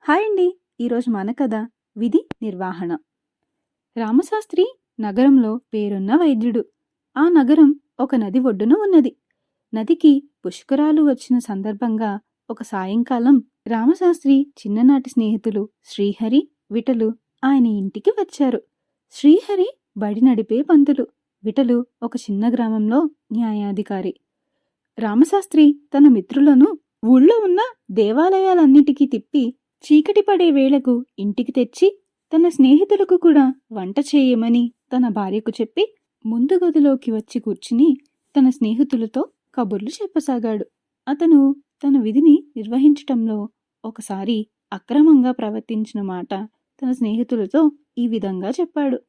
Hi అండి. ఈరోజు మన కథ విధి నిర్వహణ. రామశాస్త్రి నగరంలో పేరున్న వైద్యుడు. ఆ నగరం ఒక నది ఒడ్డున ఉన్నది. నదికి పుష్కరాలు వచ్చిన సందర్భంగా ఒక సాయంకాలం రామశాస్త్రి చిన్ననాటి స్నేహితులు శ్రీహరి, విటలు ఆయన ఇంటికి వచ్చారు. శ్రీహరి బడి నడిపే పంతులు, విటలు ఒక చిన్న గ్రామంలో న్యాయాధికారి. రామశాస్త్రి తన మిత్రులను ఊళ్ళో ఉన్న దేవాలయాలన్నిటికీ తిప్పి చీకటి పడే వేళకు ఇంటికి తెచ్చి తన స్నేహితులకు కూడా వంట చేయమని తన భార్యకు చెప్పి ముందు గదిలోకి వచ్చి కూర్చుని తన స్నేహితులతో కబుర్లు చెప్పసాగాడు. అతను తన విధిని నిర్వహించటంలో ఒకసారి అక్రమంగా ప్రవర్తించిన మాట తన స్నేహితులతో ఈ విధంగా చెప్పాడు.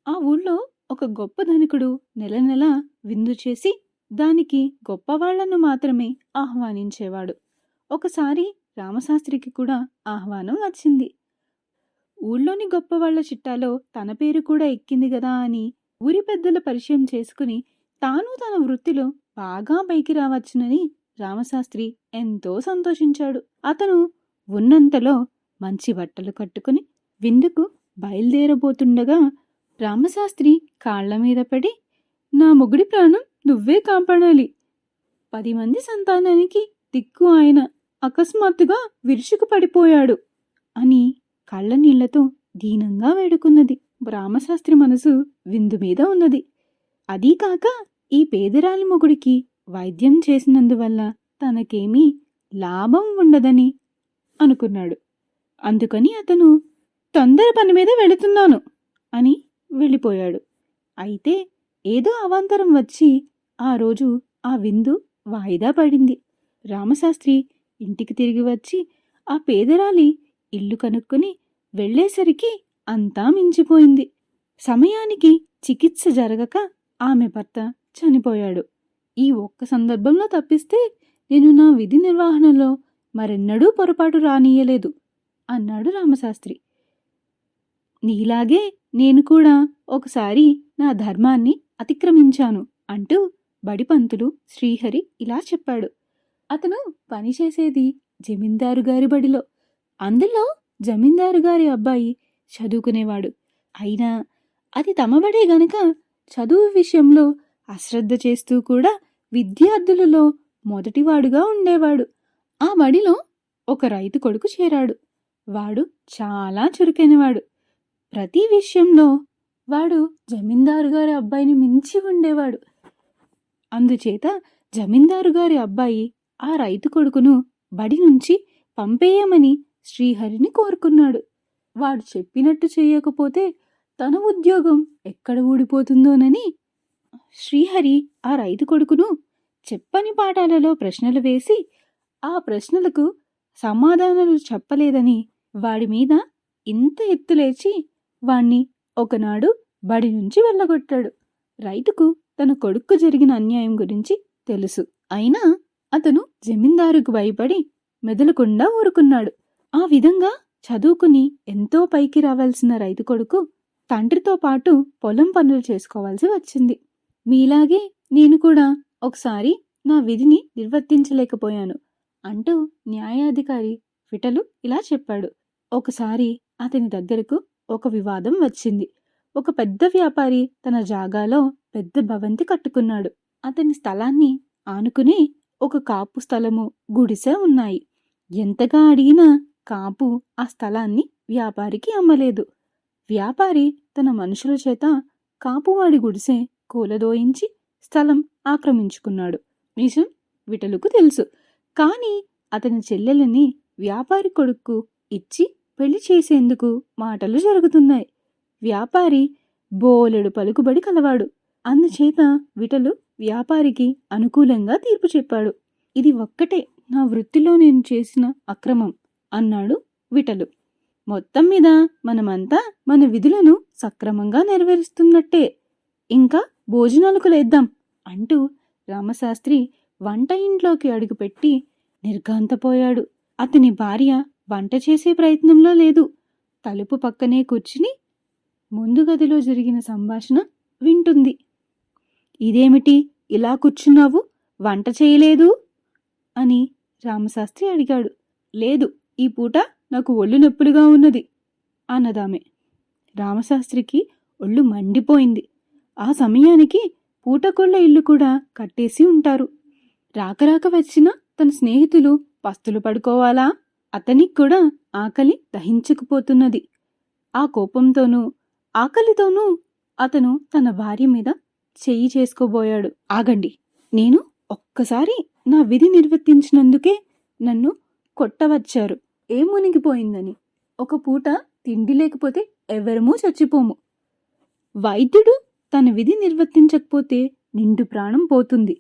ఆ ఊళ్ళో ఒక గొప్ప ధనికుడు నెల నెల విందు చేసి దానికి గొప్పవాళ్లను మాత్రమే ఆహ్వానించేవాడు. ఒకసారి రామశాస్త్రికి కూడా ఆహ్వానం వచ్చింది. ఊళ్ళోని గొప్పవాళ్ల చిట్టాలో తన పేరు కూడా ఎక్కింది గదా అని ఊరి పెద్దల పరిచయం చేసుకుని తాను తన వృత్తిలో బాగా పైకి రావచ్చునని రామశాస్త్రి ఎంతో సంతోషించాడు. అతను ఉన్నంతలో మంచి బట్టలు కట్టుకుని విందుకు బయలుదేరబోతుండగా రామశాస్త్రి కాళ్ల మీద పడి, నా మొగుడి ప్రాణం నువ్వే కాపాడాలి, 10 మంది సంతానానికి దిక్కు ఆయన అకస్మాత్తుగా విరుచుకు పడిపోయాడు అని కళ్ళ నీళ్లతో దీనంగా వేడుకున్నది. రామశాస్త్రి మనసు విందు మీద ఉన్నది. అదీకాక ఈ పేదరాలి మొగుడికి వైద్యం చేసినందువల్ల తనకేమీ లాభం ఉండదని అనుకున్నాడు. అందుకని అతను తొందర పని మీద వెళుతున్నాను అని వెళ్ళిపోయాడు. అయితే ఏదో అవాంతరం వచ్చి ఆ రోజు ఆ విందు వాయిదా పడింది. రామశాస్త్రి ఇంటికి తిరిగి వచ్చి ఆ పేదరాలి ఇల్లు కనుక్కొని వెళ్లేసరికి అంతా మించిపోయింది. సమయానికి చికిత్స జరగక ఆమె భర్త చనిపోయాడు. ఈ ఒక్క సందర్భంలో తప్పిస్తే నేను నా విధి నిర్వహణలో మరెన్నడూ పొరపాటు రానీయలేదు అన్నాడు రామశాస్త్రి. నీలాగే నేను కూడా ఒకసారి నా ధర్మాన్ని అతిక్రమించాను అంటూ బడిపంతులు శ్రీహరి ఇలా చెప్పాడు. అతను పనిచేసేది జమీందారు గారి బడిలో. అందులో జమీందారు గారి అబ్బాయి చదువుకునేవాడు. అయినా అది తమ బడే గనక చదువు విషయంలో అశ్రద్ధ చేస్తూ కూడా విద్యార్థులలో మొదటివాడుగా ఉండేవాడు. ఆ బడిలో ఒక రైతు కొడుకు చేరాడు. వాడు చాలా చురుకైనవాడు. ప్రతి విషయంలో వాడు జమీందారు గారి అబ్బాయిని మించి ఉండేవాడు. అందుచేత జమీందారు గారి అబ్బాయి ఆ రైతు కొడుకును బడి నుంచి పంపేయమని శ్రీహరిని కోరుకున్నాడు. వాడు చెప్పినట్టు చేయకపోతే తన ఉద్యోగం ఎక్కడ ఊడిపోతుందోనని శ్రీహరి ఆ రైతు కొడుకును చెప్పని పాఠాలలో ప్రశ్నలు వేసి ఆ ప్రశ్నలకు సమాధానాలు చెప్పలేదని వాడి మీద ఇంత ఎత్తులేచి వాణ్ణి ఒకనాడు బడి నుంచి వెళ్ళగొట్టాడు. రైతుకు తన కొడుక్కు జరిగిన అన్యాయం గురించి తెలుసు. అయినా అతను జమీందారుకు భయపడి మెదలకుండా ఊరుకున్నాడు. ఆ విధంగా చదువుకుని ఎంతో పైకి రావాల్సిన రైతు కొడుకు తండ్రితో పాటు పొలం పనులు చేసుకోవాల్సి వచ్చింది. మీలాగే నేను కూడా ఒకసారి నా విధిని నిర్వర్తించలేకపోయాను అంటూ న్యాయాధికారి విటలు ఇలా చెప్పాడు. ఒకసారి అతని దగ్గరకు ఒక వివాదం వచ్చింది. ఒక పెద్ద వ్యాపారి తన జాగాలో పెద్ద భవంతి కట్టుకున్నాడు. అతని స్థలాన్ని ఆనుకుని ఒక కాపు స్థలము, గుడిసె ఉన్నాయి. ఎంతగా అడిగినా కాపు ఆ స్థలాన్ని వ్యాపారికి అమ్మలేదు. వ్యాపారి తన మనుషుల చేత కాపువాడి గుడిసె కూలదోయించి స్థలం ఆక్రమించుకున్నాడు. నిజం విటలుకు తెలుసు. కాని అతని చెల్లెలని వ్యాపారి కొడుక్కు ఇచ్చి పెళ్లి చేసేందుకు మాటలు జరుగుతున్నాయి. వ్యాపారి బోలెడు పలుకుబడి కలవాడు. అందుచేత విటలు వ్యాపారికి అనుకూలంగా తీర్పు చెప్పాడు. ఇది ఒక్కటే నా వృత్తిలో నేను చేసిన అక్రమం అన్నాడు విటలు. మొత్తం మీద మనమంతా మన విధులను సక్రమంగా నెరవేరుస్తున్నట్టే. ఇంకా భోజనాలకు లేద్దాం అంటూ రామశాస్త్రి వంట ఇంట్లోకి అడుగుపెట్టి నిర్ఘాంతపోయాడు. అతని భార్య వంట చేసే ప్రయత్నంలో లేదు. తలుపు పక్కనే కూర్చుని ముందు గదిలో జరిగిన సంభాషణ వింటుంది. ఇదేమిటి ఇలా కూర్చున్నావు, వంట చేయలేదు అని రామశాస్త్రి అడిగాడు. లేదు, ఈ పూట నాకు ఒళ్ళు నొప్పులుగా ఉన్నది అన్నదామె. రామశాస్త్రికి ఒళ్ళు మండిపోయింది. ఆ సమయానికి పూటకోళ్ల ఇల్లు కూడా కట్టేసి ఉంటారు. రాకరాక వచ్చిన తన స్నేహితులు పస్తులు పడుకోవాలా? అతనికి కూడా ఆకలి దహించకపోతున్నది. ఆ కోపంతోనూ ఆకలితోనూ అతను తన భార్య మీద చెయ్యి చేసుకోబోయాడు. ఆగండి, నేను ఒక్కసారి నా విధి నిర్వర్తించినందుకే నన్ను కొట్టవచ్చారు. ఏం మునిగిపోయిందని? ఒక పూట తిండి లేకపోతే ఎవరమూ చచ్చిపోము. వైద్యుడు తన విధి నిర్వర్తించకపోతే నిండు ప్రాణం పోతుంది.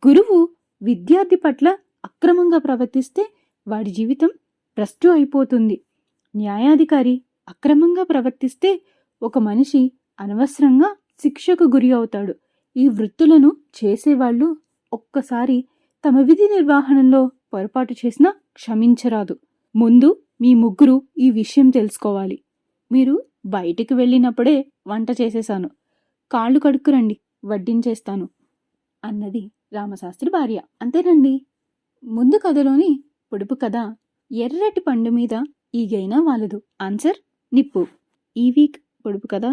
గురువు విద్యార్థి పట్ల అక్రమంగా ప్రవర్తిస్తే వాడి జీవితం భ్రష్టు అయిపోతుంది. న్యాయాధికారి అక్రమంగా ప్రవర్తిస్తే ఒక మనిషి అనవసరంగా శిక్షకు గురి అవుతాడు. ఈ వృత్తులను చేసేవాళ్ళు ఒక్కసారి తమ విధి నిర్వహణలో పొరపాటు చేసినా క్షమించరాదు. ముందు మీ ముగ్గురు ఈ విషయం తెలుసుకోవాలి. మీరు బయటికి వెళ్ళినప్పుడే వంట చేసేశాను. కాళ్ళు కడుక్కురండి, వడ్డించేస్తాను అన్నది రామశాస్త్రి భార్య. అంతేనండి. ముందు కథలోని పొడుపు కథ ఎర్రటి పండు మీద ఈగైనా వాలదు. ఆన్సర్ నిప్పు. ఈ వీక్ పొడుపు కథ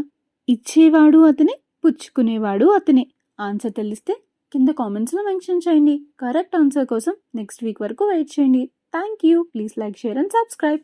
ఇచ్చేవాడు అతనే, పుచ్చుకునేవాడు అతనే. ఆన్సర్ తెలిస్తే కింద కామెంట్స్లో మెన్షన్ చేయండి. కరెక్ట్ ఆన్సర్ కోసం నెక్స్ట్ వీక్ వరకు వెయిట్ చేయండి. Thank you. Please like, share and subscribe.